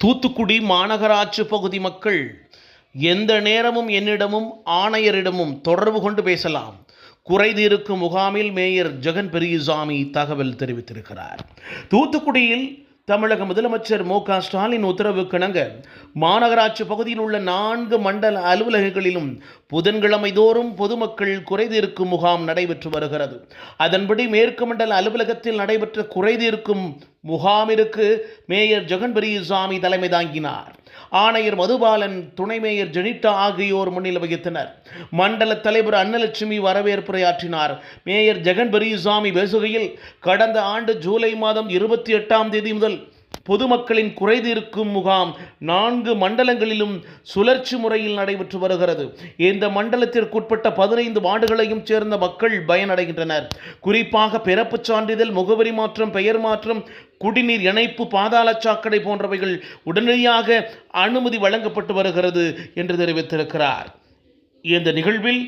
தூத்துக்குடி மாநகராட்சி பகுதி மக்கள் எந்த நேரமும் என்னிடமும் ஆணையரிடமும் தொடர்பு கொண்டு பேசலாம். குறைதீர்க்கும் முகாமில் மேயர் ஜெகன் பெரியசாமி தகவல் தெரிவித்திருக்கிறார். தூத்துக்குடியில் தமிழக முதலமைச்சர் மு.க. ஸ்டாலின் உத்தரவுக்கிணங்க மாநகராட்சி பகுதியில் உள்ள 4 மண்டல அலுவலகங்களிலும் புதன்கிழமை தோறும் பொதுமக்கள் குறைதீர்க்கும் முகாம் நடைபெற்று வருகிறது. அதன்படி மேற்கு மண்டல அலுவலகத்தில் நடைபெற்ற குறைதீர்க்கும் முகாமிற்கு மேயர் ஜெகன் பெரியசாமி தலைமை தாங்கினார். ஆணையர் மதுபாலன், துணை மேயர் ஜெனிட்டா ஆகியோர் முன்னிலை வகித்தனர். மண்டல தலைவர் அன்னலட்சுமி வரவேற்புரையாற்றினார். மேயர் ஜெகன் பெரியசாமி பேசுகையில், கடந்த ஆண்டு ஜூலை மாதம் 28ஆம் தேதி முதல் பொதுமக்களின் குறைதீர்க்கும் முகாம் 4 மண்டலங்களிலும் சுழற்சி முறையில் நடைபெற்று வருகிறது. இந்த மண்டலத்திற்குட்பட்ட 15 வார்டுகளையும் சேர்ந்த மக்கள் பயனடைகின்றனர். குறிப்பாக பிறப்புச் சான்றிதழ், முகவரி மாற்றம், பெயர் மாற்றம், குடிநீர் இணைப்பு, பாதாள சாக்கடை போன்றவைகள் உடனடியாக அனுமதி வழங்கப்பட்டு வருகிறது என்று தெரிவித்திருக்கிறார். இந்த நிகழ்வில்